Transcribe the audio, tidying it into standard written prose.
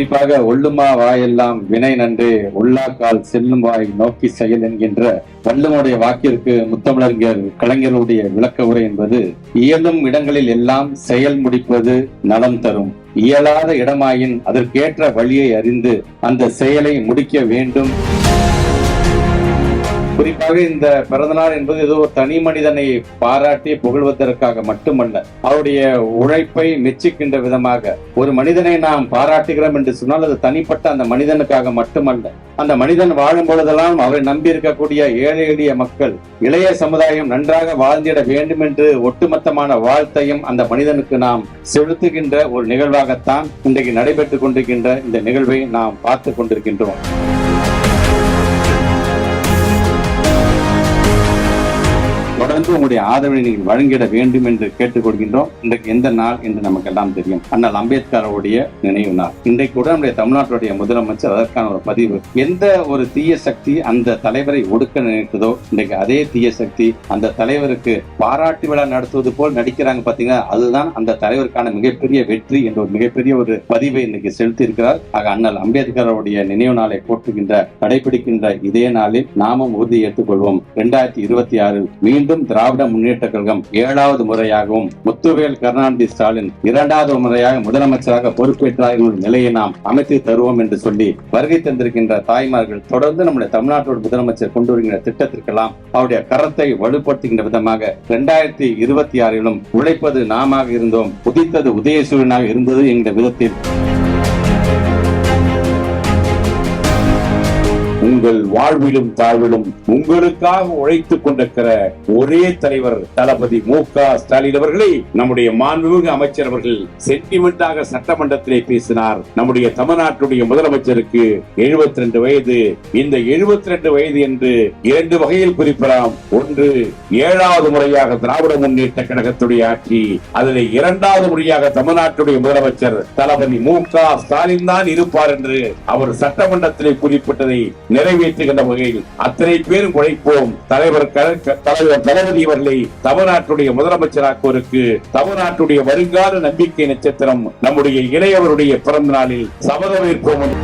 குறிப்பாக ஒள்ளுமா வாயெல்லாம் வினை நன்றே உள்ளாக்கால் செல்லும் வாய் நோக்கி செயல் என்கின்ற வள்ளுவனுடைய வாக்கிற்கு முத்தமிழறிஞர் கலைஞருடைய விளக்க உரை என்பது, இயலும் இடங்களில் எல்லாம் செயல் முடிப்பது நலம் தரும், இயலாத இடமாயின் அதற்கேற்ற வழியை அறிந்து அந்த செயலை முடிக்க வேண்டும். குறிப்பாக இந்த பிறந்தநாள் என்பது ஏதோ தனி மனிதனை பாராட்டி புகழ்வதற்காக மட்டுமல்ல, அவருடைய உழைப்பை மெச்சிக்கின்ற விதமாக ஒரு மனிதனை நாம் பாராட்டுகிறோம் என்று சொன்னால் அது தனிப்பட்ட அந்த மனிதனுக்காக மட்டுமல்ல, அந்த மனிதன் வாழும் பொழுதெல்லாம் அவரை நம்பி இருக்கக்கூடிய ஏழை எளிய மக்கள், இளைய சமுதாயம் நன்றாக வாழ்ந்திட வேண்டும் என்று ஒட்டுமொத்தமான வாழ்த்தையும் அந்த மனிதனுக்கு நாம் செலுத்துகின்ற ஒரு நிகழ்வாகத்தான் இன்றைக்கு நடைபெற்றுக் கொண்டிருக்கின்ற இந்த நிகழ்வை நாம் பார்த்து கொண்டிருக்கின்றோம். தொடர்ந்து உங்களுடைய ஆதரவை நீங்கள் வழங்கிட வேண்டும் என்று கேட்டுக்கொள்கின்றோம். இன்றைக்கு எந்த நாள் என்று நமக்கு எல்லாம் தெரியும், அண்ணல் அம்பேத்கருடைய நினைவு நாள். இன்றைக்கு கூட நம்முடைய தமிழ்நாட்டுடைய முதலமைச்சர் அதற்கான ஒரு பதிவு, எந்த ஒரு தீய சக்தி அந்த தலைவரை ஒடுக்க நினைத்ததோ இன்றைக்கு அதே தீய சக்தி அந்த தலைவருக்கு பாராட்டு விழா நடத்துவது போல் நடிக்கிறாங்க. பாத்தீங்கன்னா அதுதான் அந்த தலைவருக்கான மிகப்பெரிய வெற்றி என்ற ஒரு மிகப்பெரிய ஒரு பதிவை இன்னைக்கு செலுத்தி இருக்கிறார். ஆக அண்ணல் அம்பேத்கருடைய நினைவு நாளை போற்றுகின்ற கடைபிடிக்கின்ற இதே நாளில் நாமும் உறுதி ஏற்றுக்கொள்வோம். 2026 மீண்டும் திராவிட முன்னேற்ற கழகம் 7வது முறையாகவும் முத்துவேல் கருணாநிதி ஸ்டாலின் 2வது முறையாக முதலமைச்சராக பொறுப்பேற்றார் என்ற நிலையை நாம் அமைத்து தருவோம் என்று சொல்லி வருகை தந்திருக்கின்ற தாய்மார்கள் தொடர்ந்து நம்முடைய தமிழ்நாட்டோட முதலமைச்சர் கொண்டு வருகின்ற திட்டத்திற்கெல்லாம் அவருடைய கரத்தை வலுப்படுத்துகின்ற விதமாக 2026 உழைப்பது நாம இருந்தோம், உதித்தது உதயசூரியனாக இருந்தது என்கிற விதத்தில் உங்கள் வாழ்விலும் தாழ்விலும் உங்களுக்காக உழைத்துக் கொண்டிருக்கிற ஒரே தலைவர் தளபதி மு.க. ஸ்டாலின் அவர்களை நம்முடைய மாண்புமிகு அமைச்சர் அவர்கள் சென்டிமெண்டாக சட்டமன்றத்திலே பேசினார். நம்முடைய தமிழ்நாட்டுடைய முதலமைச்சருக்கு 72 வயது. இந்த 72 வயது என்று 2 வகையில் குறிப்பிடலாம். ஒன்று, 7வது முறையாக திராவிட முன்னேற்ற கழகத்துடைய ஆட்சி, அதில் 2வது முறையாக தமிழ்நாட்டுடைய முதலமைச்சர் தளபதி மு.க. ஸ்டாலின் தான் இருப்பார் என்று அவர் சட்டமன்றத்திலே குறிப்பிட்டதை நிறைவேற்றுகின்ற வகையில் அத்தனை பேரும் உழைப்போம். தலைவர் தளபதி அவர்களை தமிழ்நாட்டுடைய முதலமைச்சராக்குவதற்கு தமிழ்நாட்டுடைய வருங்கால நம்பிக்கை நட்சத்திரம் நம்முடைய இளையவருடைய பிறந்த நாளில் சபதமேற்போம்.